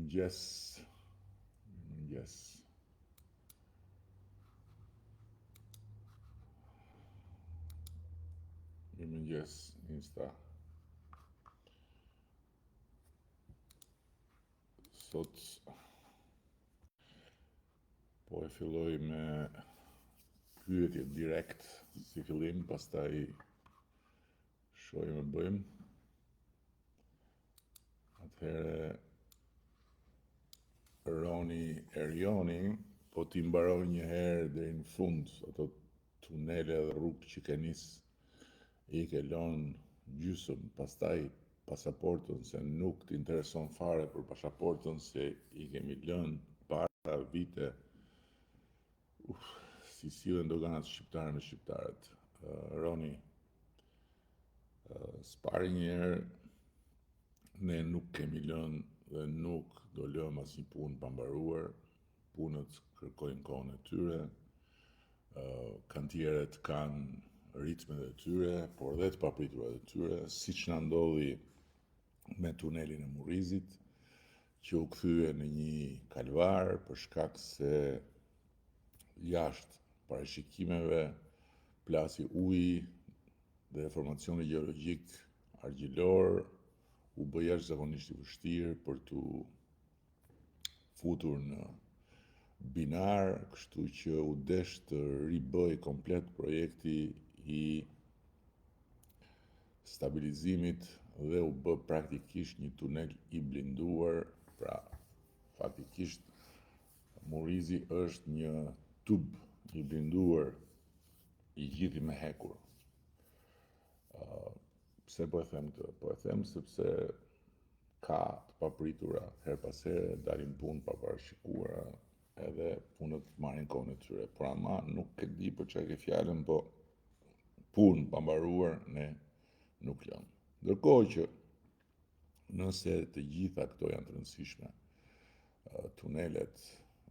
Mirëmëngjes. Mirëmëngjes. Mirëmëngjes, Insta. Sot po e filloj me pyetje direkt si fillim, pastaj shohim e bëjmë. Atëherë Roni Erioni po t'i mbaroj një herë deri në fund ato tunele dhe rrugë që ke nis, i ke lënë gjysëm, pastaj pasaportën, se nuk t'intereson fare për pasaportën, se i kemi lënë para vite. Si sillen doganat shqiptare me shqiptarët. Roni, spari një herë, ne nuk kemi lënë dhe nuk do lëmë asnjë punë pa mbaruar. Punët kërkojnë kohën e tyre, kantierët kanë ritmet e tyre, por dhe të papriturat e tyre, siç na ndodhi me tunelin e Murrizit, që u kthye në një kalvar për shkak se jashtë parashikimeve plasi uji dhe formacioni gjeologjik argjilor u bë jashtëzakonisht i vështirë për t'u futur në binar, kështu që u desh të ribëj komplet projekti i stabilizimit dhe u bë praktikisht një tunel i blinduar. Pra, faktikisht Murrizi është një tub i blinduar i gjithë me hekur. Pse po e them këtë? Po e them sepse ka të papritura her pas here, dalin punë pa parashikuara, edhe punët marrin kohën e tyre. Por ama nuk e di për çfarë ke fjalën, po punë pa mbaruar ne nuk lëmë. Ndërkohë që nëse të gjitha këto janë të rëndësishme, tunelet,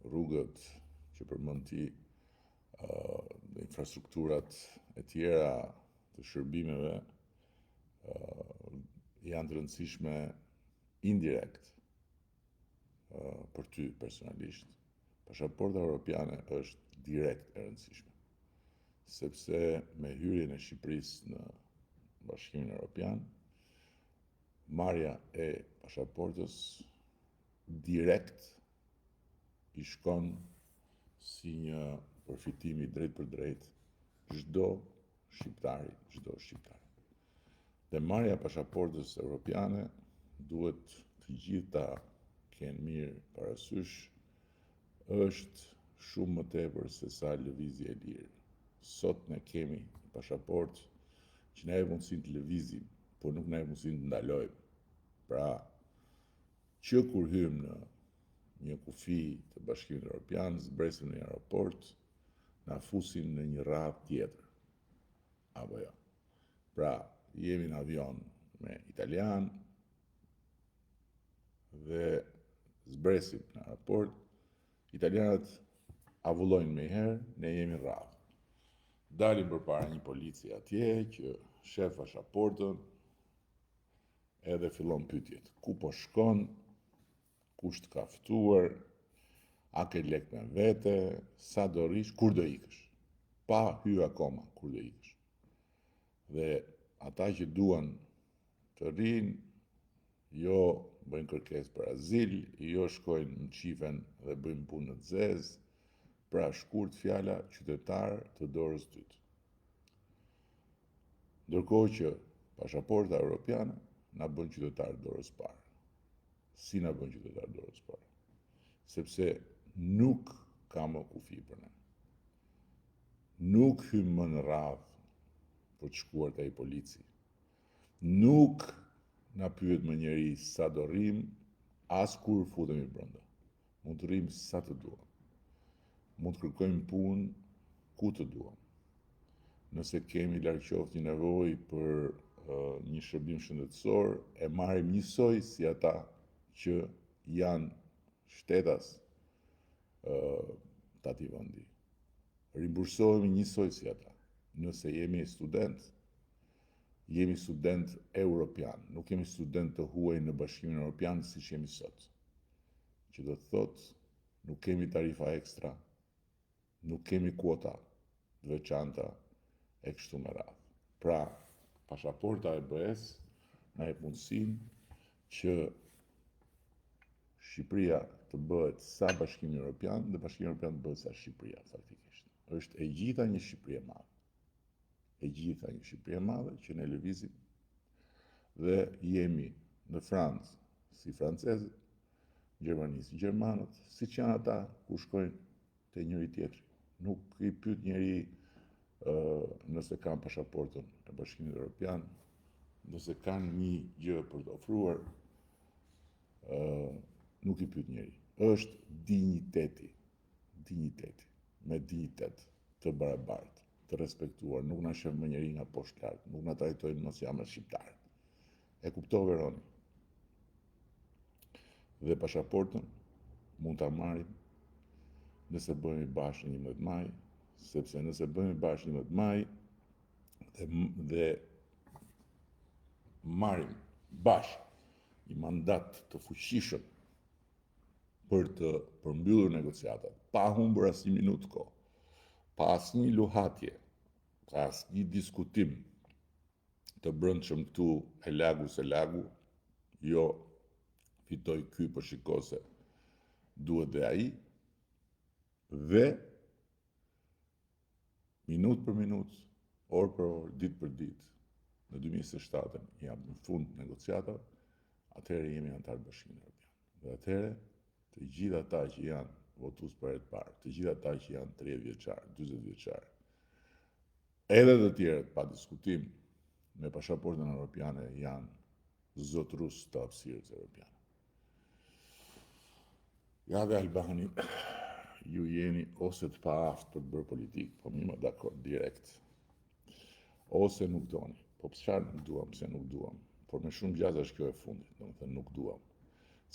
rrugët që përmend ti, infrastrukturat e tjera të shërbimeve janë të rëndësishme indirekt për ty personalisht. Pasaporta europiane është direkt e rëndësishme, sepse me hyrjen e Shqipërisë në Bashkimin Evropian, marrja e pasaportës direkt i shkon si një përfitim i drejt për drejt çdo shqiptari. Dhe marrja e pasaportës europiane duhet të gjithë ta kenë mirë parasysh, është shumë më tepër se sa lëvizje e lirë. Sot ne kemi pasaportë që na jep mundësinë të lëvizim, por nuk na jep mundësinë të ndalojmë. Pra, që kur hym në një kufi të Bashkimit Evropian, zbresim në një aeroport, na fusin në një radhë tjetër. Apo jo. Pra, jemi në avion me italian dhe zbresim në aeroport, italianët avullojnë me herë, ne jemi radhë. Dalim përpara një polici atje që shef pasaportën, edhe fillon pyetjet. Ku po shkon? Kush të ka ftuar? A ke lek me vete? Sa do rish? Kur do ikësh? Pa hyrë akoma, kur do ikësh? Dhe ata që duan të rinë, jo bëjnë kërkesë për azil, jo shkojnë në qifen dhe bëjnë punë në zezë, pra shkurt fjala qytetar të dorës dytë. Ndërkohë që pasaporta europiane na bën qytetar dorës parë. Si na bën qytetar dorës parë? Sepse nuk ka më kufi për ne. Nuk hym më në radhë për të shkuar te ai polici. Nuk na pyet më njeri sa do rrim, as kur futemi brenda. Mund të rrim sa të duam. Mund të kërkojmë punë ku të duam. Nëse kemi larg qoftë një nevojë për një shërbim shëndetësor, e marrim njësoj si ata që janë shtetas të atij vendi. Rimbursohemi njësoj si ata. Nëse jemi student europian, nuk jemi student të huaj në Bashkimin Evropian siç jemi sot. që do të thotë nuk kemi tarifa ekstra, nuk kemi kuota të veçanta e kështu me radhë. Pra, pasaporta e BE-s na jep mundësinë që Shqipëria të bëhet sa Bashkimi Evropian dhe Bashkimi Evropian të bëhet sa Shqipëria, faktikisht. Është e gjitha një Shqipëri e madhe. E gjitha një Shqipëri e madhe që ne lëvizim dhe jemi në Francë si francezët, Gjermani si gjermanët, si që janë ata ku shkojnë te njëri tjetri. Nuk i pyet njeri nëse kanë pasaportën e Bashkimit Evropian, nëse kanë një gjë për të ofruar, nuk i pyet njeri. Është dinjiteti, me dinjitet të barabartë, të respektuar, nuk na shef më njeri nga poshtë lart, nuk na trajtojnë mos jam shqiptar. E kuptove Roni? Dhe pasaportën mund ta marrim nëse bëhemi bashkë 11 maj, sepse nëse bëhemi bashkë 11 maj dhe marrim bashkë një mandat të fuqishëm për të përmbyllur negociatat, pa humbur asnjë minutë kohë, pa asnjë luhatje, pa asnjë diskutim të brendshëm këtu e lagu, jo fitoj ky për shiko se duhet dhe ai, dhe minutë për minutë, orë për orë, ditë për ditë, në 2027 jam në fund negociatave, atëherë jemi antar Bashkimit Evropian. Dhe atëherë të gjithë ata që janë votues për herë të parë, të gjithë ata që janë 30 vjeçar, 40 vjeçar, edhe të tjerët pa diskutim me pasaportën evropiane janë zotërues të hapësirës evropiane. Ja dhe Albani, ju jeni ose të paaftë për të bërë politikë, po mi më dakord direkt, ose nuk doni. Po çfarë nuk duam, pse nuk duam? Por me shumë gjatë është kjo e fundit, domethënë nuk duam.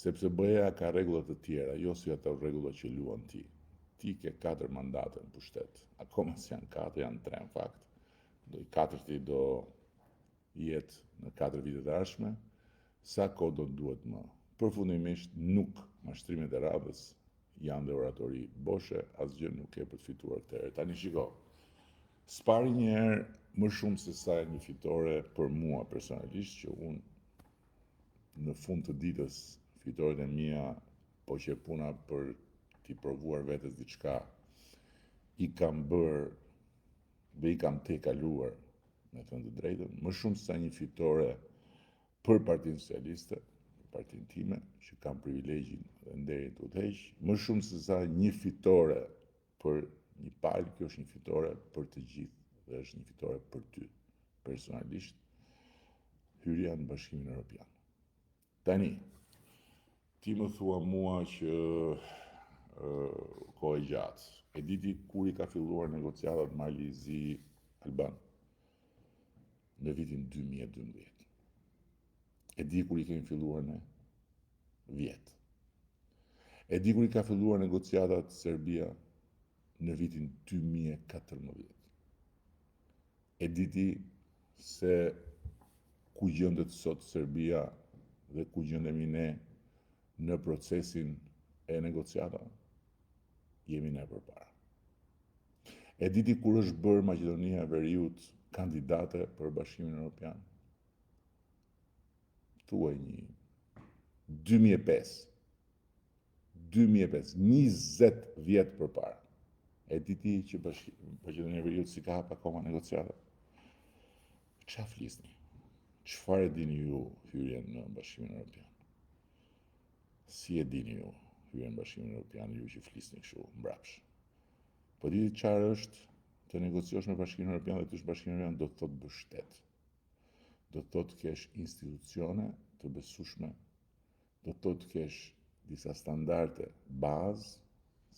Sepse BE-ja ka rregulla të tjera, jo si ato rregulla që luan ti. Ti ke 4 mandate në pushtet, akoma s'janë 4, janë 3 në fakt. Do i 4-ti do jetë në 4 vitet e ardhshme, sa kohë do duhet më. Përfundimisht nuk mashtrimet e radhës janë dhe oratori boshe, asgjë nuk e për të fituar këtë herë. Tani shiko, s'pari një herë më shumë se sa një fitore për mua personalisht, që unë në fund të ditës fitoret e mia, po që puna për t'i provuar vetes diçka, i kam bërë dhe i kam te kaluar, me thënë të drejtën, më shumë se sa një fitore për Partinë Socialiste, partinë time, që kam privilegjin dhe nderin të udhëheq, më shumë se sa një fitore për një palë, kjo është një fitore për të gjithë dhe është një fitore për ty, personalisht, hyrja në Bashkimin Evropian. Tani, ti më thua mua që kohë e gjatë, e diti kur i ka filluar negociatat Marlizi Alban? Në vitin 2012. E di kur i kemi filluar ne? Vjet. E di kur i ka filluar negociatat Serbia? Në vitin 2014. E di ti se ku gjendet sot Serbia dhe ku gjendemi ne në procesin e negociatave? Jemi ne përpara. E di ti kur është bërë Maqedonia e Veriut kandidate për Bashkimin Evropian? Thuaj një 2005, 20 vjet përpara. E di ti që Maqedonia e Veriut si ka hap akoma negociata? Çfarë flisni? Çfarë e dini ju hyrjen në Bashkimin Evropian? Si e dini ju hyrjen në Bashkimin Evropian, ju që flisni kështu mbrapsh? Po di çfarë është të negociosh me Bashkimin Evropian dhe të ish Bashkimin Evropian? Do të thotë bësh shtet. Do të thotë kesh institucione të besueshme, do të thotë kesh disa standarde bazë,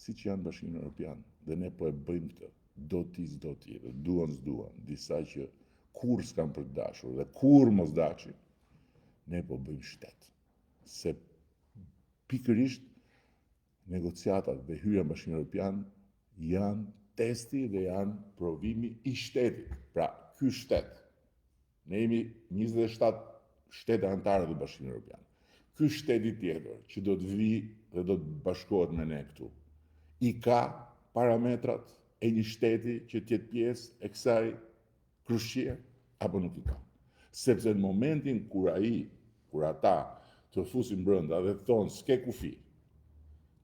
siç janë Bashkimi Evropian. Dhe ne po e bëjmë këtë, do ti s'do ti, dhe duan s'duan, disa që kur s'kan për të dashur dhe kur mos dashin, ne po bëjmë shtet. Se pikërisht negociatat dhe hyrja në Bashkimin Evropian janë testi dhe janë provimi i shtetit. Pra, ky shtet, ne jemi 27 shtete anëtare të Bashkimit Evropian. Ky shteti tjetër që do të vi dhe do të bashkohet me ne këtu. I ka parametrat e një shteti që t'jetë pjesë e kësaj krushqie, apo nuk i ka. Sepse në momentin kur ata të fusin brenda dhe thonë s'ke kufi,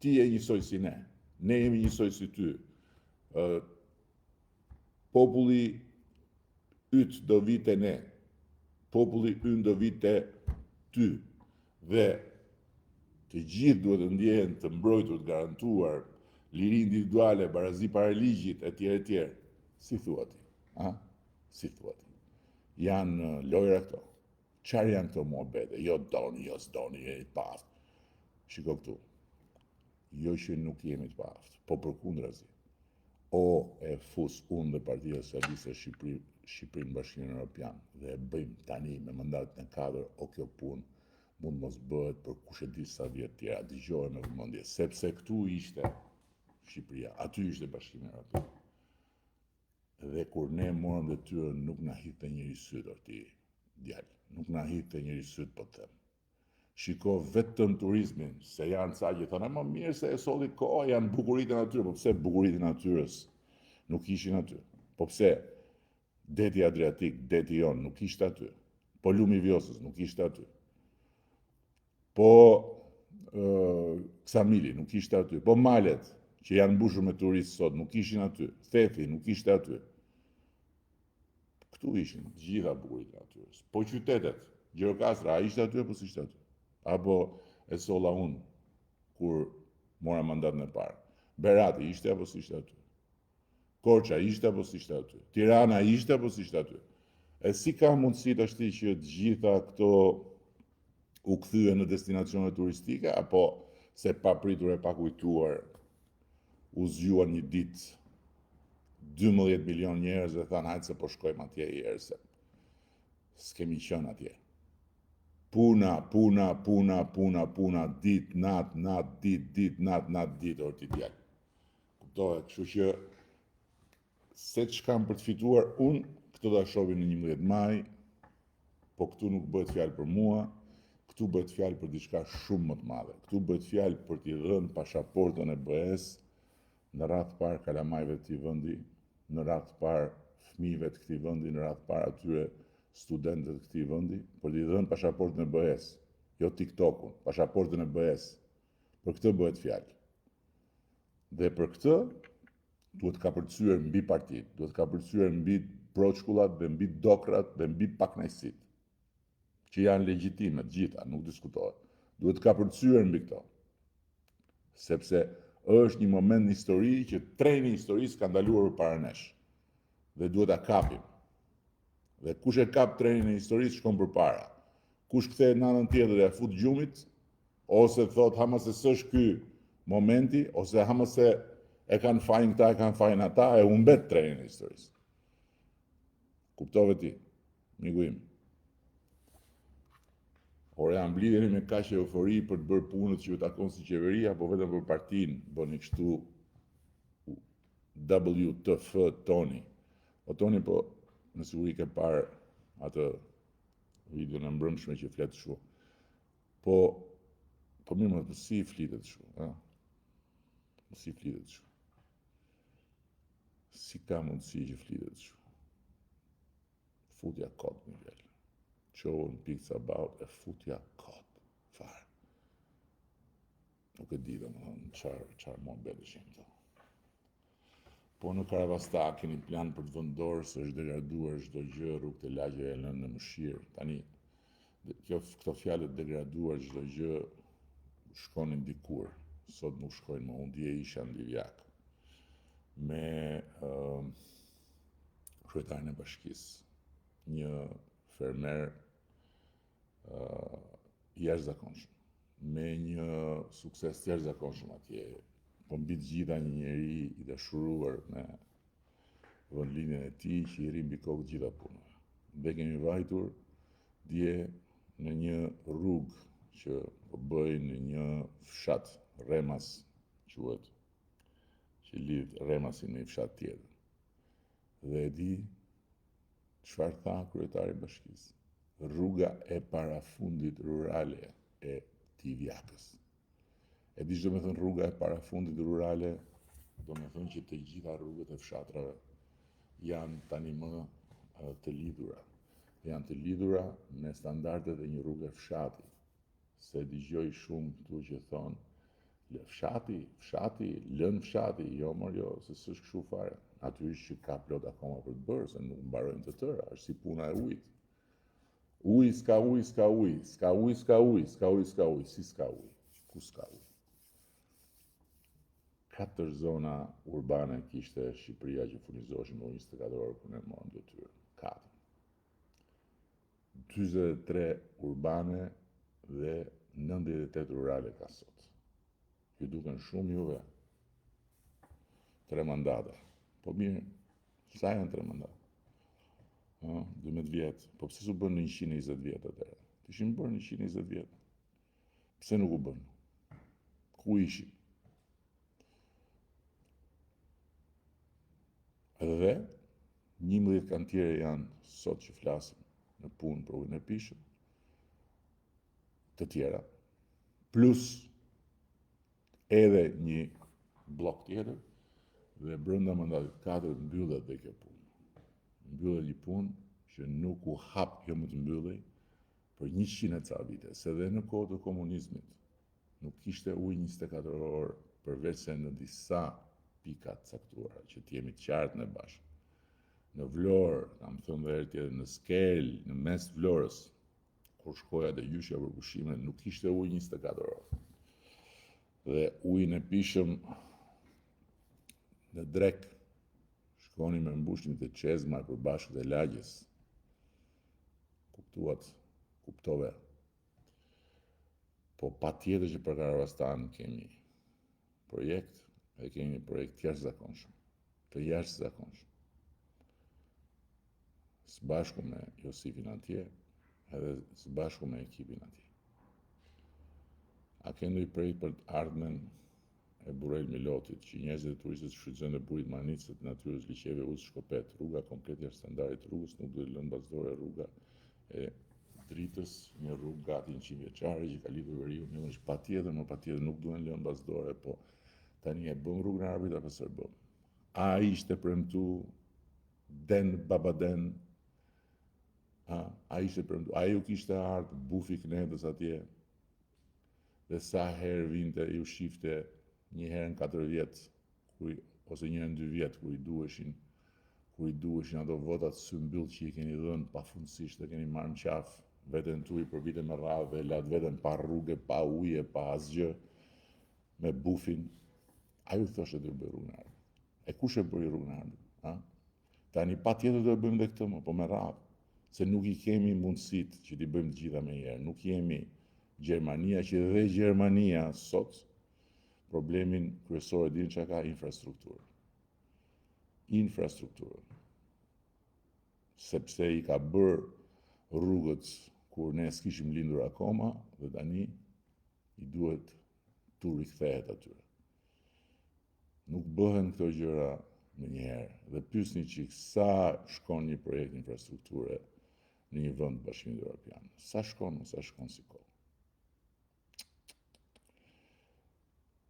ti je njësoj si ne jemi njësoj si ty, populli yt do vite ne, populli ynë do vite ty, dhe të gjithë duhet të ndjehen të mbrojtur, të garantuar, liri individuale, barazi para ligjit, etj. Si thua ti? Si thua ti? Janë lojra këto. Çfarë janë këto muhabete? Jo doni, jo s'doni, jeni të paftë. Shiko këtu. Jo që nuk jemi të paftë, po përkundrazi. O e fus unë dhe Partia Socialiste Shqipërinë Bashkimin Evropian dhe e bëjmë tani me mandatin e 4, o kjo punë mund mos bëhet për kush e di sa vjet tjera, dëgjohet me vëmendje, sepse këtu ishte Shqipëria, aty ishte Bashkimi Evropian. Dhe kur ne morëm detyrën nuk na hidhte njëri syt ti djalë, nuk na hidhte njëri syt po të them. Shiko vetëm turizmin, se janë ca që thonë, më mirë se e solli koha, janë bukuritë e natyrës, po pse bukuritë e natyrës nuk ishin aty? Po pse deti Adriatik, deti jon nuk ishte aty? Po lumi i Vjosës nuk ishte aty? Po Ksamili nuk ishte aty? Po malet që janë mbushur me turistë sot nuk ishin aty? Thethi nuk ishte aty? Këtu ishin gjitha bukuritë e natyrës. Po qytetet, Gjirokastra, a ishte aty apo s'ishte aty? Apo e solla unë kur mora mandatin e parë? Berati ishte apo s'ishte aty? Korça ishte apo s'ishte aty? Tirana ishte apo s'ishte aty? E si ka mundësi tash që të gjitha këto u kthyen në destinacione turistike, apo se papritur e pakujtuar u zgjuan një ditë 12 milion njerëz dhe thanë hajtë se po shkojmë atje herë se s'kemi qenë atje. Puna, dit, nat, dit, orë t'i djallë. Kuptohet, kështu që se që kam për të fituar unë, këto da shohin në 11 maj, po këtu nuk bëhet fjalë për mua, këtu bëhet fjalë për diçka shumë më të madhe. Këtu bëhet fjalë për t'i dhënë pasaportën e BE-s në radhë të parë kalamajve të këtij vendi, në radhë të parë fëmijëve të këtij vendi, në radhë të parë atyre studentët të këtij vendi, për t'i dhënë pasaportën e BE-s, jo TikTokun, pasaportën e BE-s. Për këtë bëhet fjalë. Dhe për këtë duhet ka përcyer mbi partitë, duhet ka përcyer mbi proçkullat dhe mbi dokrat dhe mbi pakënaqësitë, që janë legjitime të gjitha, nuk diskutohet. Duhet ka përcyer mbi këto. Sepse është një moment në histori që treni i historisë ka ndaluar përpara nesh. Dhe duhet ta kapim. Dhe kush e kap trenin e historisë shkon përpara. Kush kthehet në anën tjetër e fut gjumit, ose thot hama se s'është ky momenti, ose hama se e kanë fajin këta, e kanë fajin ata, e humbet trenin e historisë. Kuptove ti, miku im. Ore, amblidheni me kaq eufori për të bërë punët që ju takon si qeveria, apo vetëm për partinë bëni kështu WTF Toni. O Toni, po në siguri ke parë atë video në mbrëmshme që flet kështu. Po mirë, më si flitet kështu, Si flitet kështu. Si ka mundësi që flitet kështu. Futja kot në vjellë. Qohën pikës about e futja kot. Farë. Nuk e di dhe më thënë qarë më bedëshim të. Po në Karavasta keni plan për të vendorë se është degraduar çdo gjë, rrugët e lagjeve e lënë në mëshirë. Tani, këto fjalët degraduar çdo gjë shkonin dikur. Sot nuk shkojnë më, unë dje isha në Divjak me kryetarin e bashkisë, një fermer jashtëzakonshëm, me një sukses jashtëzakonshëm atje, po mbi të gjitha një njeri i dashuruar me vendlinjen e tij që i rri mbi kokë të gjitha punëve. Dhe kemi vajtur dje në një rrugë që po bëjnë në një fshat, Remas quhet, që lidh Remasin me një fshat tjetër. Dhe e di çfarë tha kryetari i bashkisë? Rruga e parafundit rurale e Divjakës. E di që do me thënë rruga e parafundit rurale, do me thënë që të gjitha rrugët e fshatrave janë tani më të lidhura. Janë të lidhura me standardet e një rrugë fshati. Se dëgjoj shumë këtu që thonë, fshati, lën fshati, jo mor jo, se s'është kështu fare. Natyrisht që ka plot akoma për të bërë, se nuk mbarojnë të tëra, është si puna e ujit. Uj, s'ka uj, s'ka uj, s'ka uj, s'ka uj, s'ka uj, s'ka uj, si s'ka uj, ku s'ka uj. 4 zona urbane kishte Shqipëria që furnizoshin me ujë 24 orë kur ne morëm detyrë. 4. 43 urbane dhe 98 rurale ka sot. Ju duken shumë juve 3 mandate. Po mirë, sa janë 3 mandate? 12 vjetë. Po pse s'u bën në 120 vjetë atëherë? Ishin bërë në 120 vjetë. Pse nuk u bën? Ku ishin? Dhe 11 kantiere janë sot që flasim në punë për ujin e pishëm, të tjera, plus edhe një blok tjetër, dhe brenda mandatit 4 mbyllet dhe kjo punë. Mbyllet një punë që nuk u hap kjo më të mbyllej për 100 e ca vite, se dhe në kohë të komunizmit nuk kishte ujë 24 orë, përveç se në disa pikat caktuara, që t'jemi të qartë në bashkë. Në Vlorë, kam thënë dhe herë tjetër, në Skel, në mes Vlorës, kur shkoja dhe gjyshja për pushime, nuk kishte ujë 24 orë. Dhe ujin e pishëm në Drek, shkoni me mbushjen të Çezma për bashkët e lagjes. Kuptove. Po patjetër që për Karavastan kemi projekt, dhe kemi një projekt të jashtëzakonshëm. Së bashku me Josifin atje, edhe së bashku me ekipin atje. A ke ndonjë projekt për të ardhmen e Burrel Milotit, që njerëzit e turistët shfrytëzojnë dhe burit manicët, natyrës, liqeve, udhës shkopet, rruga komplet jashtë standardit rrugës, nuk duhet lënë bazdore rruga e dritës, një rrugë gati 100 vjeçare që ka lidhur veriun, një është patjetër nuk duhen lënë bazdore, po tani e bëm rrugën e Arabit apo s'e bëm. A ishte premtu Den Babaden, a ishte premtu, a ju kishte ardhur bufi Knedës atje, dhe sa herë vinte ju shifte një herë në 4 vjet, ose një herë në 2 vjet, kur i duheshin ato votat symbyll që i keni dhënë pafundësisht dhe keni marrë në qafë veten tuaj për vite me radhë dhe lat veten pa rrugë, pa ujë, pa asgjë, me bufin. A ju thoshte të bëj rrugën e Arabit? E kush e bëri rrugën e Arabit? Tani patjetër do e bëjmë dhe këtë më, po me radhë, se nuk i kemi mundësitë që t'i bëjmë të gjitha me njëherë. Nuk jemi Gjermania, që dhe Gjermania sot problemin kryesor e din që ka infrastrukturë. Sepse i ka bërë rrugët kur ne s'kishim lindur akoma, dhe tani i duhet tu rikthehet atyre. Nuk bëhen këto gjëra me njëherë, dhe pyesni që sa shkon një projekt infrastrukture në një vend Bashkimit Evropian. Sa shkon si kohë.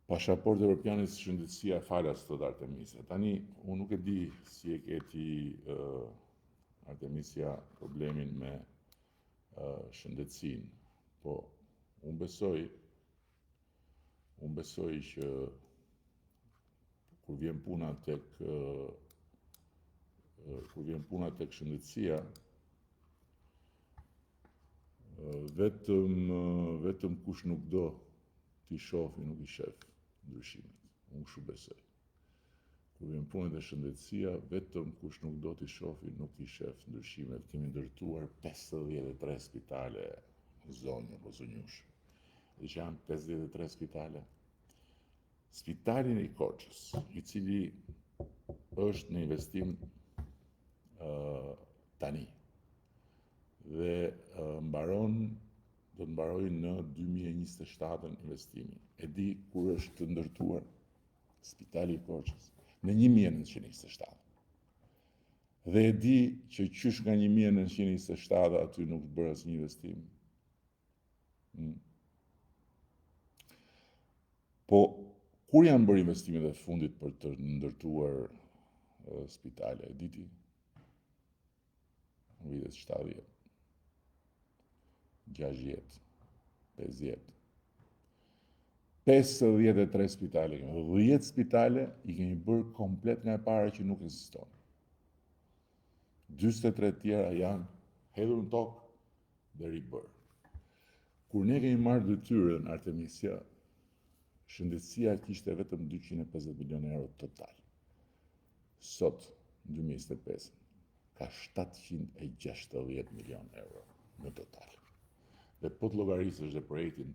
Pasaporti evropianit shëndetësia falas thot Artemisia. Tani, unë nuk e di si e ke ti Artemisia problemin me shëndetësinë, po unë besoj që kur vjen puna tek shëndetësia, vetëm kush nuk do t'i shofi nuk i shef ndryshimet. Unë kështu besoj. Kur vjen puna te shëndetësia, vetëm kush nuk do t'i shofi nuk i shef ndryshimet. Kemi ndërtuar 53 spitale në zonë apo zonjush. Dhe që janë 53 spitale. Spitalin e Korçës, i cili është në investim tani dhe do të mbarojë në 2027 investimi. E di kur është të ndërtuar Spitali i Korçës? Në 1927. Dhe e di që qysh nga 1927 aty nuk bërë asnjë investim. Po, kur janë bërë investimet e fundit për të ndërtuar spitale, e diti? Në vitet 70, 60, 50. 53 spitale, 10 spitale i kemi bërë komplet nga e para që nuk ekziston. 43 tjera janë hedhur në tokë dhe ribërë. Kur ne kemi marrë detyrën Artemisia, shëndetësia kishte vetëm 250 milionë euro total. Sot, në 2025, ka 760 milionë euro në total. Dhe po të llogarisësh dhe projektin,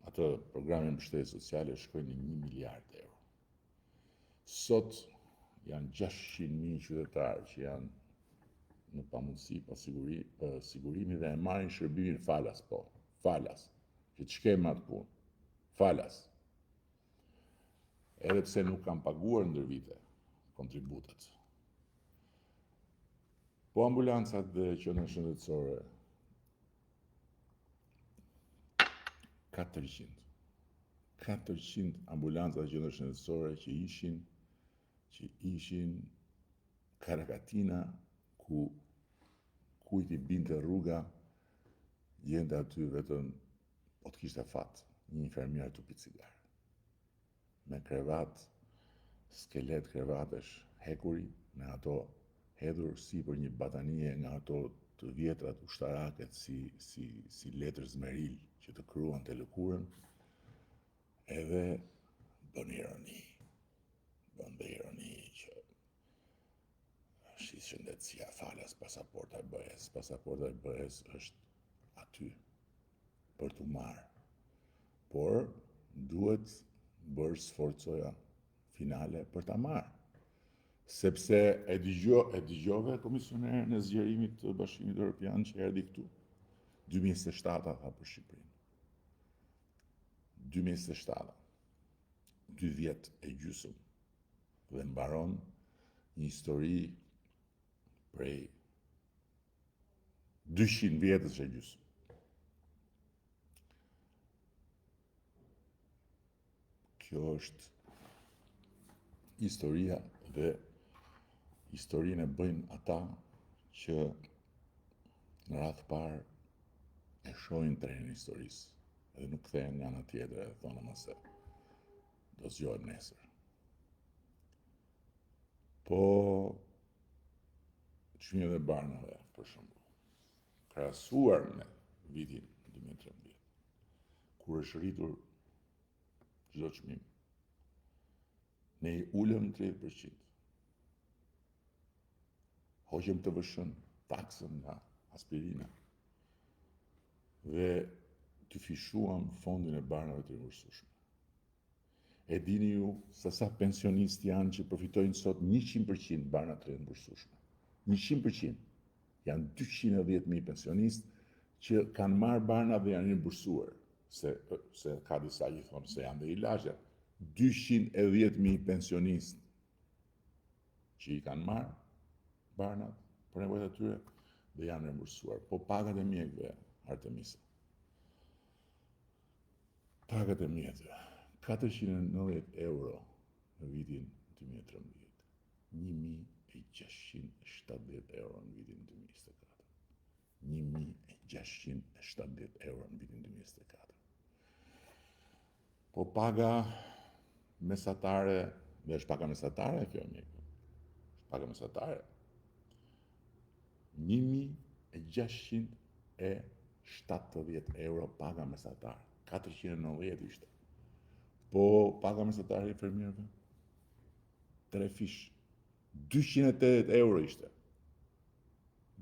atë programin mbështetje sociale shkojnë në 1 miliard euro. Sot janë 600.000 qytetarë që janë në pamundësi pa sigurimi dhe e marrin shërbimin falas, që të shkejmë atë punë, falas. Edhe pse nuk kam paguar ndër vite kontributet. Po ambulancat dhe qendrat shëndetësore 400 ambulanca dhe qendra shëndetësore që ishin Karakatina, ku kujt i binte rruga, gjente aty vetëm po të kishte fat, një infermier tupi cigar. Me krevat, skelet krevatesh hekuri, me ato hedhur si për një batanie nga ato të vjetrat ushtaraket si letër zmeril që të kryuan të lëkurën, edhe bën ironi që shi shëndetësia falas pasaporta e BE-s. Pasaporta e BE-s është aty për të marrë, por duhet bërë sforcoja finale për ta marrë. Sepse e dëgjove komisionerin e zgjerimit të Bashkimit Evropian që erdhi këtu. 2027 tha për Shqipërinë. 2027, 2 vjet e gjysmë, dhe mbaron një histori prej 200 vjetës e gjysmë. Kjo është historia dhe historinë e bëjnë ata që në radhë parë e shohin trenin e historisë dhe nuk kthehen nga ana tjetër e thonë mëse do zgjohem nesër. Po çmimet e barnave, për shembull, krahasuar me vitin 2013, kur është rritur çdo çmim, ne i ulëm 30%. Hoqëm të vëshën taksën nga aspirina dhe të fishuam fondin e barnave të rimbursueshme. E dini ju se sa pensionistë janë që përfitojnë sot 100% barna të rimbursueshme. 100%. Janë 210.000 pensionistë që kanë marrë barna dhe janë rimbursuar, se ka disa që thonë se janë dhe ilazhe. 210.000 pensionistë që i kanë marrë barnat për nevojat e tyre dhe janë rimbursuar. Po pagat e mjekëve, Artemisa. Pagat e mjekëve, 490 euro në vitin 2013, 1.670 euro në vitin 2024. 1.670 euro në vitin 2024. Po paga mesatare, dhe është paga mesatare kjo mjekë, paga mesatare, 1.670 euro paga mesatare, 490 ishte. Po paga mesatare e infermierëve, 3 fish, 280 euro ishte.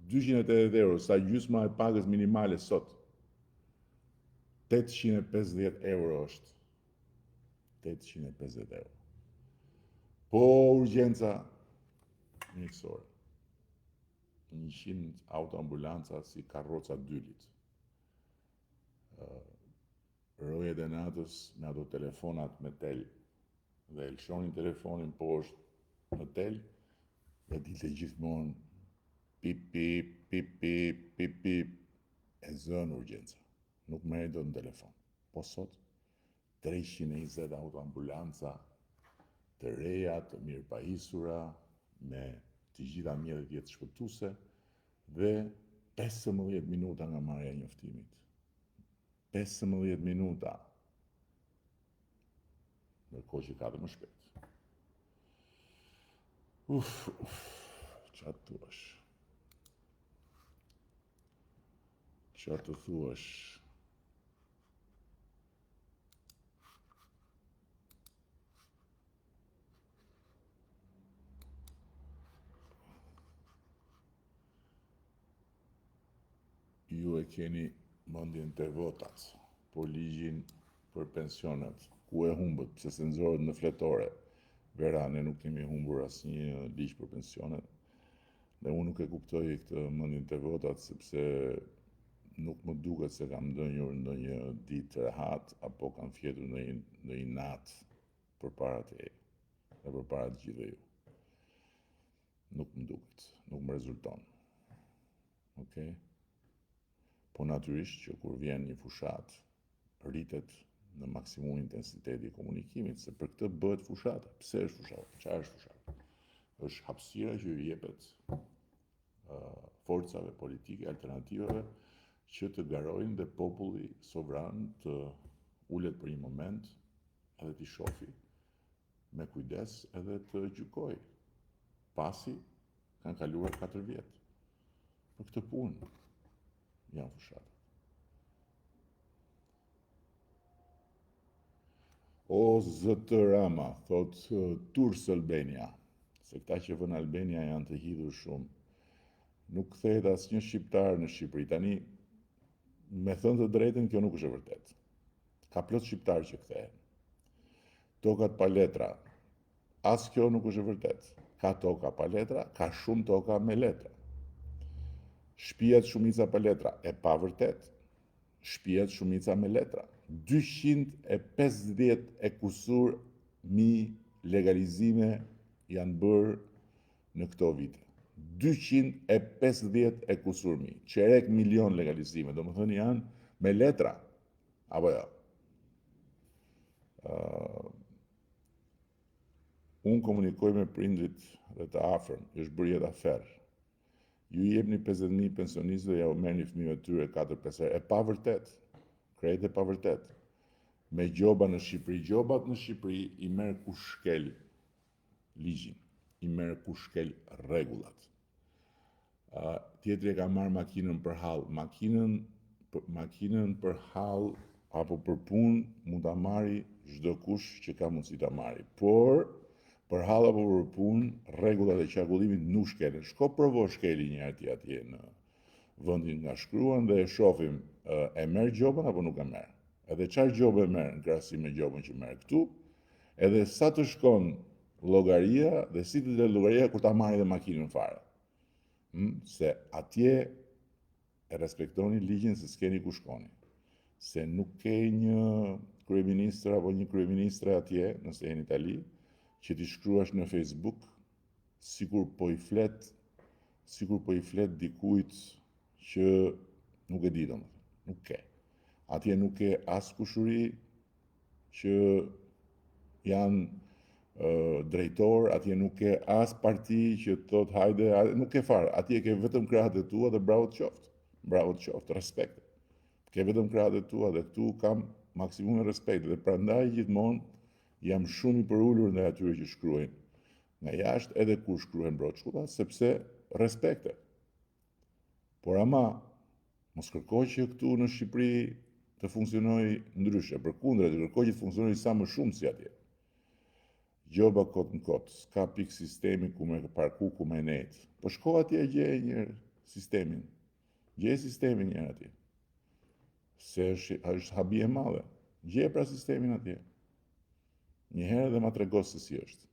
280 euro, sa gjysma e pagës minimale sot. 850 euro është. 850 euro. Po urgjenca mjekësore. 100 autoambulanca si karroca dylit. Rojet e natës me ato telefonat me tel. Dhe e lëshonin telefonin poshtë në tel dhe dilte gjithmonë pip pip pip pip pip pip e zënë urgjenca. Nuk merret dot në telefon. Po sot 320 autoambulanca të reja, të mirë pajisura, me të gjitha mjetet jetë shpëtuese dhe 15 minuta nga marrja e njoftimit. 15 minuta. Ndërkohë që ka dhe më shpejt. Çfarë thuash? Çfarë të thuash? Ju e keni mendjen të votat, po ligjin për pensionet, ku e humbët, pse se nxorët në fletore. Vera, ne nuk kemi humbur asnjë ligj për pensionet, dhe unë nuk e kuptoj këtë mendjen të votat, sepse nuk më duket se kam ndonjur ndonjë ditë të rehat, apo kam fjetur ndonjë natë përpara teje, dhe përpara të gjithëve ju. Nuk më duket, nuk më rezulton. Okej? Po natyrisht që kur vjen një fushat, rritet në maksimum intensiteti i komunikimit, se për këtë bëhet fushata. Pse është fushata? Çfarë është fushata? Është hapësira që ju jepet forcave politike, alternativave, që të garojnë dhe populli sovran të ulet për një moment edhe t'i shofi me kujdes edhe të gjykojë, pasi kanë kaluar 4 vjet. Për këtë punë janë fushatat. O zëtë Rama, thot Turs Albania, se këta që vënë Albania janë të hidhur shumë. Nuk kthehet asnjë shqiptar në Shqipëri. Tani, me thënë të drejtën, kjo nuk është e vërtet. Ka plot shqiptar që kthehen. Tokat pa letra, as kjo nuk është e vërtet. Ka toka pa letra, ka shumë toka me letra. Shtëpiat shumica pa letra, e pa vërtet. Shtëpiat shumica me letra. 250 e kusur mi legalizime janë bërë në këto vite. 250 e kusur mi. Qerek milion legalizime, do më thënë janë me letra. Apo jo? Unë komunikoj me prindrit dhe të afërm, është bërë jetë aferë. Ju jepni 50.000 pensionistë dhe ja u merrni fëmijëve tyre 4-5 herë. E pa vërtet. Krejt e pa vërtet. Me gjoba në Shqipëri. Gjobat në Shqipëri i merr kush shkel ligjin. I merr kush shkel rregullat. Tjetri e ka marrë makinën për hall. Makinën për hall apo për punë mund ta marrë çdo kush që ka mundësi ta marrë. Por për hall apo për punë, rregullat e qarkullimit nuk shkelen. Shko provo shkeli një herë atje në vendin nga shkruan dhe e shohim e merr gjobën apo nuk e merr. Edhe çfarë gjobë e merr në krahasim me gjobën që merr këtu, edhe sa të shkon llogaria dhe si të del llogaria kur ta marrë edhe makinën fare. Se atje e respektoni ligjin se s'keni ku shkoni. Se nuk ke një kryeministër apo një kryeministre atje, nëse jeni në Itali, që t'i shkruash në Facebook sikur po i flet dikujt që nuk e di domethënë, nuk ke. Atje nuk ke as kushuri që janë drejtor, atje nuk ke as parti që thot hajde, nuk ke fare. Atje ke vetëm krahët e tua dhe bravo të qoftë. Bravo të qoftë, respekt. Ke vetëm krahët e tua dhe këtu kam maksimum respekt dhe prandaj gjithmonë jam shumë i përulur ndaj atyre që shkruajnë nga jashtë edhe kur shkruajnë broçkulla, sepse respekte. Por ama mos kërkoj që këtu në Shqipëri të funksionojë ndryshe, përkundër, të kërkoj që të funksionojë sa më shumë si atje. Gjoba kot në kot, s'ka pikë sistemi ku me parku, ku me nejtë. Po shko atje e gje një sistemin. Gje sistemin një atje. Se është habi e madhe. Gje pra sistemin atje. Një herë dhe ma tregos se si është.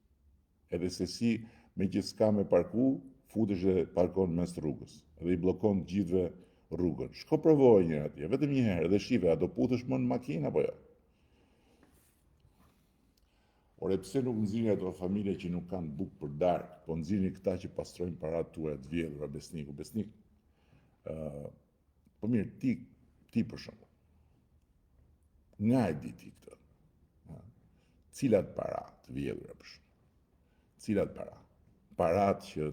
Edhe se si me që s'ka me parku, futesh dhe parkon mes rrugës. Edhe i blokon gjithve rrugën. Shko provoj një atje, vetëm një herë, dhe shive, a do putesh më në makinë apo jo? Ore, pse nuk nxirrni ato familje që nuk kanë bukë për darkë, po nxirrni këta që pastrojnë paratë tuaja të vjedhura, Besniku. Besnik, po mirë, ti për shembull. Nga e di ti këtë? cilat para të vjedhura për shumë. Cilat para? Parat që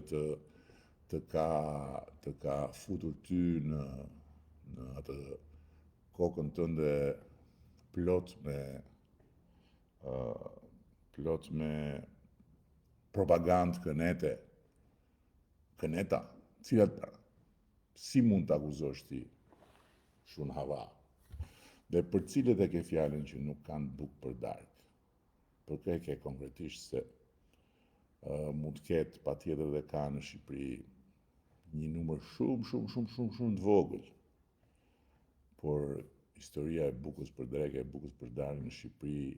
të ka futur ty në atë kokën tënde plot me propagandë këneta, cilat para? Si mund të akuzosh ti shun hava? Dhe për cilët e ke fjalën që nuk kanë bukë për darkë? Për kë e ke konkretisht se mund të ketë patjetër dhe ka në Shqipëri një numër shumë të vogël. Por historia e bukës për drekë, e bukës për darkë në Shqipëri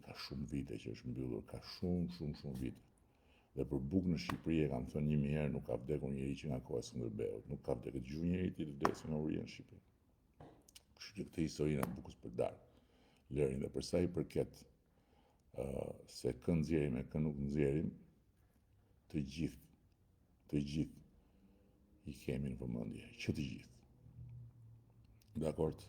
ka shumë vite që është mbyllur, ka shumë vite. Dhe për bukë në Shqipëri e kanë thënë 1000 herë, nuk ka vdekur njëri që nga koha e Skënderbeut, nuk ka vdekur dëgjuar njëri ti të vdesë nga uria në Shqipëri. Kështu që këtë historinë e bukës për darkë lërin, dhe për sa i përket se kë nxjerrim e kë nuk nxjerrim, të gjithë i kemi në vëmendje, që të gjithë. Dakord?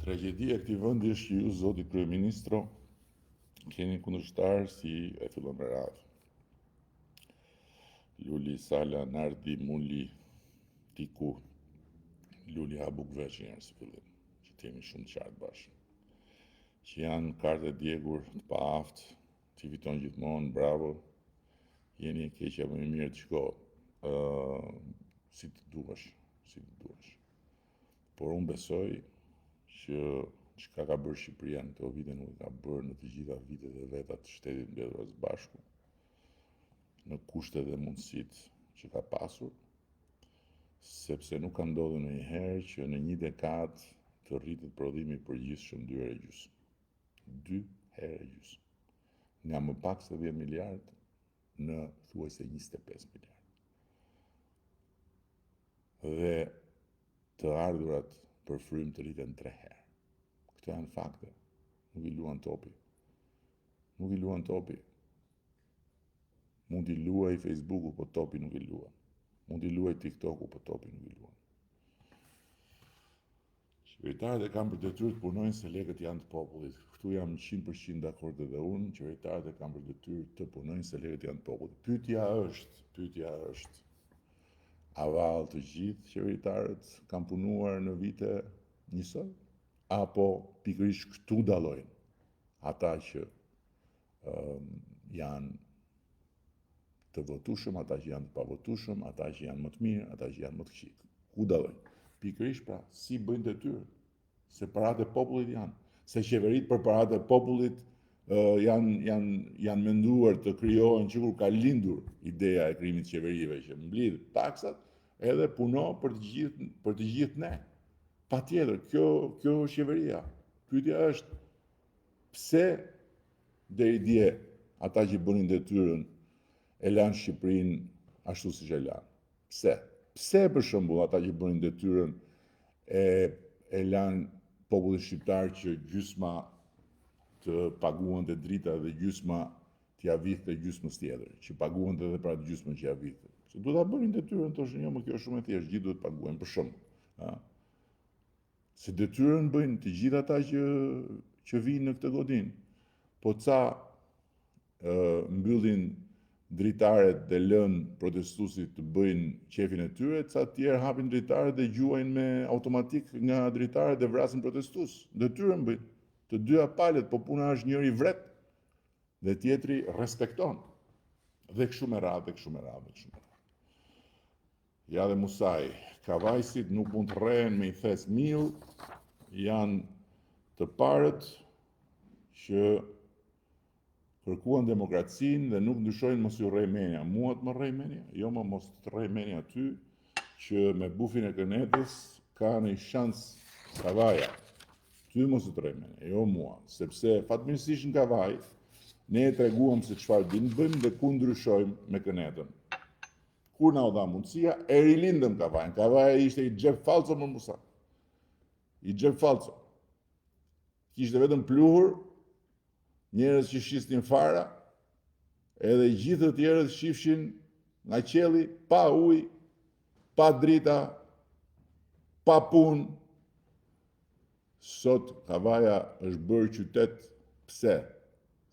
Tragjedia e këtij vendi është që ju, zoti kryeministro, keni kundërshtar si e fillon me radhë. Luli, Sala, Nardi, Muli, Tiku, Luli ha bukë veç njerë së fillim, që t'jemi shumë qartë bashkë. Që janë kartë e djegur, të paaftë, që fiton gjithmonë, bravo, jeni e keqja më e mirë të shko, si të duash. Por unë besoj që çka ka bërë Shqipëria në këto vite nuk ka bërë në të gjitha vitet e veta të Shtetit Mbledhur së Bashku, në kushtet dhe mundësitë që ka pasur, sepse nuk ka ndodhur ndonjëherë që në një dekadë të rritet prodhimi i përgjithshëm 2 herë e gjysmë. 2 herë e gjysmë. Nga më pak se 10 miliard në thuajse 25 miliard. Dhe të ardhurat për frym të rriten 3 herë. Këto janë fakte. Nuk i luan topi. Mund i luaj Facebooku, po topi nuk i luan. Mund i luaj TikToku, po topi nuk i luan. Qeveritarët e kanë për detyrë të punojnë se lekët janë të popullit. Këtu jam 100% dakord edhe unë, qeveritarët e kanë për detyrë të punojnë se lekët janë të popullit. Pyetja është, a vallë të gjithë qeveritarët kanë punuar në vite njësoj? Apo pikërisht këtu dallojnë ata që janë të votueshëm, ata që janë të pavotueshëm, ata që janë më të mirë, ata që janë më të këqij. Ku dallojnë? Pikërisht pra, si bëjnë detyrë, se paratë e popullit janë, se qeveritë për paratë e popullit janë menduar të krijohen që kur ka lindur ideja e krijimit të qeverive që mblidh taksat, edhe puno për të gjithë ne. Patjetër, kjo është qeveria. Pyetja është, pse deri dje ata që bënin detyrën e lanë Shqipërinë ashtu siç e lanë? Pse? Pse për shembull ata që bënin detyrën e lanë popullin shqiptar që gjysma të paguante drita dhe gjysma t'ia vidhte gjysmës tjetër, që paguante edhe pra gjysmën që ia vidhte. Se duhet ta bënin detyrën, thoshën jo, më kjo është shumë e thjeshtë, gjithë duhet paguajnë për shembull. Se detyrën bëjnë të gjithë ata që vinë në këtë godinë. Po ca mbyllin dritaret dhe lën protestuesit të bëjnë qefin e tyre, ca tjerë hapin dritaret dhe gjuajnë me automatik nga dritaret dhe vrasin protestues. Detyrën bëjnë. Të dyja palët, po puna është njëri vret dhe tjetri respekton. Dhe kështu me radhë. Ja dhe Musaj, kavajsit nuk mund të rrehen me i thes miu, janë të parët që kërkuan demokracinë dhe nuk ndryshojnë mos ju rrej menja. Mua të më rrej menja? Jo, më mos të rrej menja ty, që me bufin e kënetës ka një shans Kavaja. Ty mos të rrej menja, jo mua. Sepse fatmirësisht në Kavaj, ne e treguam se çfarë dinë bëjmë dhe ku ndryshojmë me kënetën. Kur na u dha mundësia, e rilindëm Kavajën. Kavaja ishte i xhep falco më Musa. I xhep falco. Kishte vetëm pluhur, njerëz që shisnin fara, edhe gjithë të tjerët shifshin nga qielli, pa ujë, pa drita, pa punë, Sot Kavaja është bërë qytet, pse?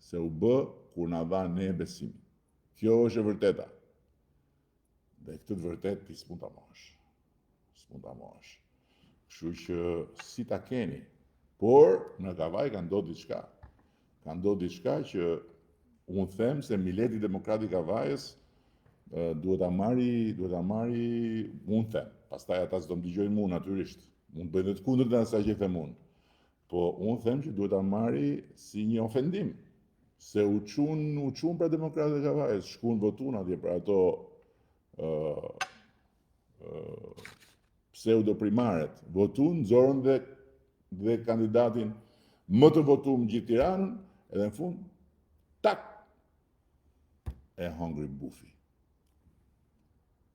Se u bë kur na dha ne besim. Kjo është e vërteta. Dhe këtë të vërtet ti s'mund ta mosh. S'mund ta mosh. Kështu që si ta keni. Por në Kavaj ka ndodhur diçka. Ka ndodhur diçka që unë them se Mileti Demokratik Kavajës duhet ta marri, unë them. Pastaj ata s'do më dëgjojnë mua natyrisht. Mund bëjnë të kundërtën asaj që them unë. Po unë them që duhet ta marri si një ofendim. Se u çun për Demokratët e Kavajës, shkuan votun atje për ato pseudoprimaret. Votun, nxorën dhe kandidatin më të votuar në gjithë Tiranën, edhe në fund, tak, e hongri bufi.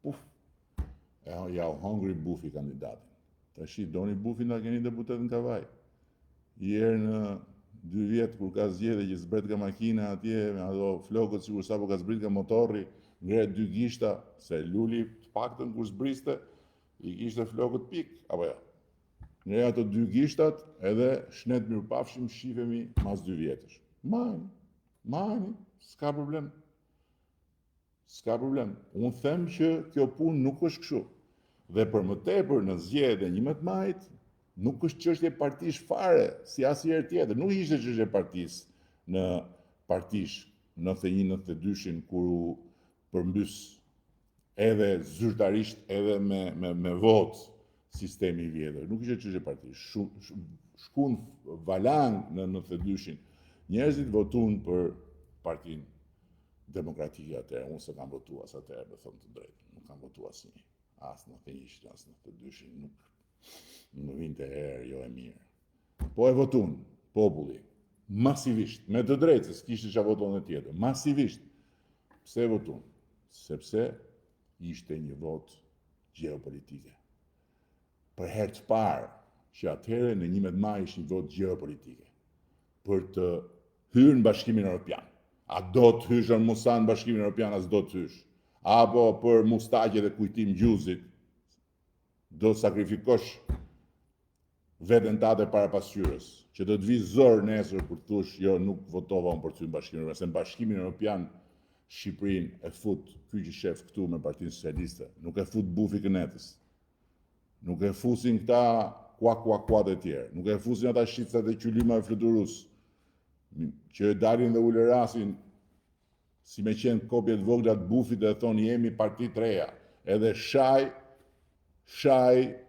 Puf, ja u hongri bufi kandidatin. Tashi doni bufin ta keni deputet në Kavaj. Herë në 2 vjet kur ka zgjedhje që zbret ka makina atje me ato flokët sikur sapo ka zbrit ka motorri, ngre 2 gishta, se Luli të paktën kur zbriste i kishte flokët pik, apo jo. Ngre ato 2 gishtat edhe shnet mirëpafshim shifemi mas 2 vjetësh. Majni, s'ka problem. S'ka problem. Unë them që kjo punë nuk është kështu. Dhe për më tepër në zgjedhjen e 11 majit, nuk është çështje partish fare, si asnjëherë tjetër. Nuk ishte çështje partish në partish 91-92 kur u përmbys edhe zyrtarisht edhe me votë sistemi i vjetër. Nuk ishte çështje partish. Shkun valang në 92-shin. Njerëzit votuan për Partinë Demokratike atëherë. Unë se kam votuar as atëherë, me thënë të drejtë. Nuk kam votuar asnjë. As në 91-shin, as në 92-shin, nuk më vinte herë jo e mirë. Po e votun, populli, masivisht, me të drejtë, se s'kishte çfarë voton e tjetër, masivisht. Pse e votun? Sepse ishte një votë gjeopolitike. Për herë të parë që atëherë në 11 maj ishte një votë gjeopolitike. Për të hyrë në Bashkimin Evropian. A do të hysh në Musan në Bashkimin Evropian, as do të hysh. Apo për mustaqe dhe kujtim gjuzit, do të sakrifikosh veten tate para pasqyrës, që do të vi zor nesër për të thush, jo, nuk votova unë për ty në Bashkimin Evropian, se në Bashkimin Evropian Shqipërinë e fut ky që shef këtu me Partinë Socialiste, nuk e fut bufi Kënetës. Nuk e fusin këta kuat e tjerë, nuk e fusin ata shqiptat e qylyma e fluturus, që dalin dhe ulërasin si me qenë kopje të vogla të bufit dhe thonë jemi parti të reja, edhe shaj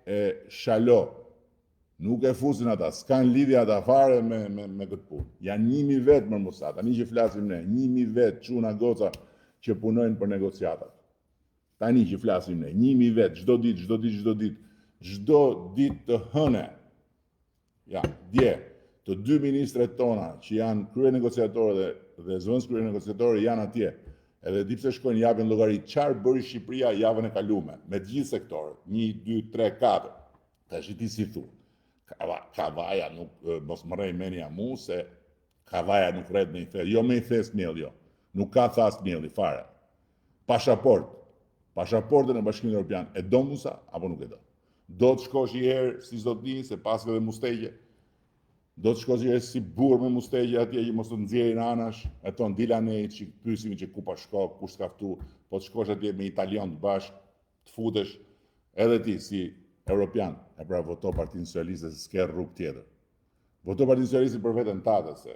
e shalo. Nuk e fusin ata, s'kan lidhje ata fare me këtë punë. Janë 1000 vetë më mësat, tani që flasim ne, 1000 vetë çuna goca që punojnë për negociatat. Tani që flasim ne, 1000 vetë, çdo ditë të hëne. Ja, dje, të 2 ministret tona që janë krye negociatorë dhe zëvendës krye negociatorë janë atje. Edhe di pse shkojnë japin llogari çfarë bëri Shqipëria javën e kaluar, me të gjithë sektorët, 1, 2, 3, 4. Tash ti si thu? Kavaja nuk, mos më rrej menja mu, se Kavaja nuk rret me i thes, jo me i thes mjell, jo. Nuk ka thas mjelli, fare. Pasaportën e Bashkimit Evropian, e do Musa, apo nuk e do? Do të shkosh i herë, si zot një, se pas edhe mustegje. Do të shkosh i herë si burr me mustegje atje që mos të nxjerrin anash, e ton dila ne që pyesim që ku pa shko, ku s'ka ftu, po të shkosh atje me italian të bashkë, të futesh, edhe ti si Europian, e pra voto Partinë Socialiste se s'ke rrugë tjetër. Voto Partinë Socialiste për veten tate, se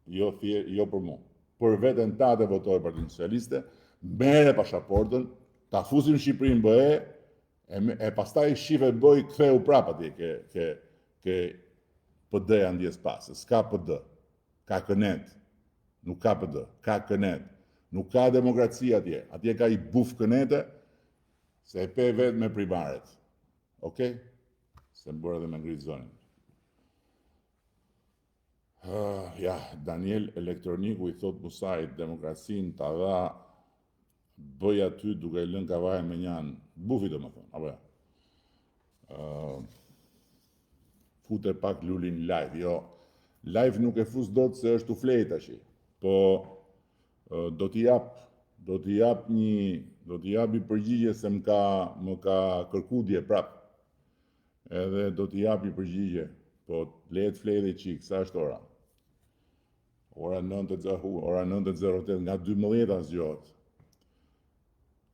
jo për mua. Për veten tate votoj Partinë Socialiste, merre pasaportën, ta fusim Shqipërinë BE, e pastaj shife bëj ktheu prap atje ke PD-ja ndjes pas, s'ka PD, ka Kënet, nuk ka PD, ka Kënet, nuk ka demokraci atje, atje ka i buf Kënete, se e pe vetë me primaret. Okej? Se më bërë edhe me ngritë zonin. Ja, Daniel Elektroniku i thot Musait, demokracinë ta dha bëj aty duke lënë Kavajën me njanë, bufi do më thonë, apo ja. Fute pak Lulin live, jo. Live nuk e fus dot se është u flej tash. Po do t'i jap një përgjigje se më ka kërku dje prap. Edhe do t'i jap një përgjigje. po lehet flej dhe qik, sa është ora? Ora 9:08, nga 12 zgjohet.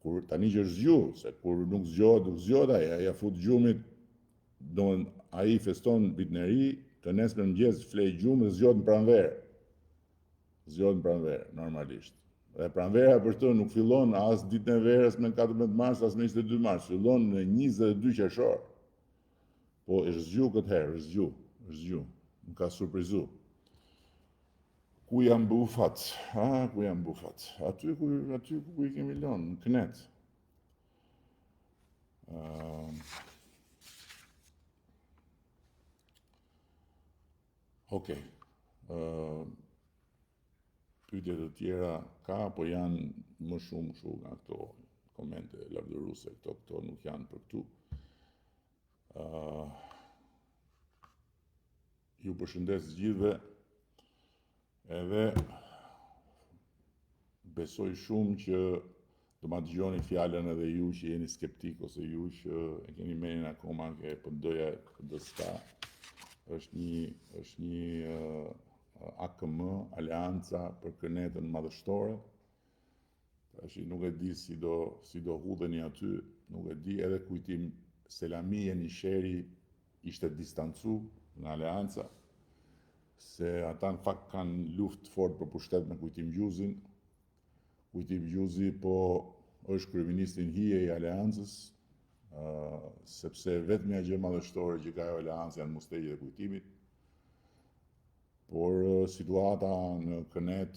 Kur tani që është zgju, se kur nuk zgjohet ai, ja fut gjumit, domthon ai feston bitneri, të nesër mëngjes flej gjumë dhe zgjohet në pranverë. Zgjohet në pranverë, normalisht. Dhe pranvera për të nuk fillon as ditën e verës me 14 mars, as me 22 mars, fillon në 22 qershor. Po është zgju këtë herë, është zgju. Më ka surprizu. Ku janë bufat? Ku janë bufat? Aty ku i kemi lënë, në Knet. Okej. Pyetje të tjera ka, po janë më shumë kështu nga këto komente lavdëruese, këto nuk janë për këtu. Ju përshëndes gjithëve, edhe besoj shumë që do ma dëgjoni fjalën edhe ju që jeni skeptik ose ju që e keni menin akoma ke PD-ja, PD-ska. Është një AKM, Aleanca për Kënetën Madhështore. Tash nuk e di si do hudheni aty, nuk e di, edhe kujtim Selami Jenisheri ishte distancu nga Aleanca, se ata në fakt kanë luftë fort për pushtet me Kujtim Gjuzin. Kujtim Gjuzi po është kryeministri hije i Aleancës, sepse vetmja gjë madhështore që ka Aleanca janë mustegjet e Kujtimit. Por situata në Kënet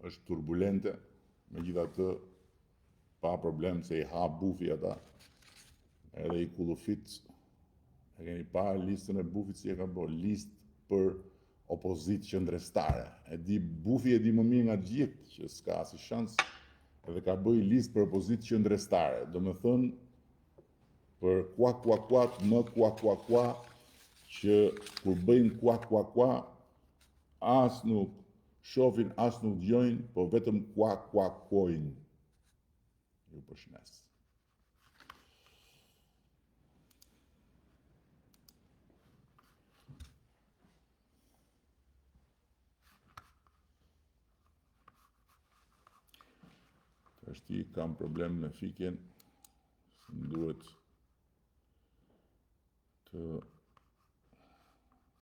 është turbulente, megjithatë pa problem se i ha bufi ata, edhe i kullufit. E keni parë listën e bufit si e ka bërë, listë për opozitë qëndrestare. Bufi e di më mirë nga gjithë që s'ka si shans, edhe ka bëj listë për opozitë qëndrestare. Do me thënë, për kuak, më kuak, që kur bëjnë kuak, as nuk shofin, as nuk djojnë, po vetëm kuakojnë. Ju përshëndes. Tashti kam problem me fikjen, më duhet të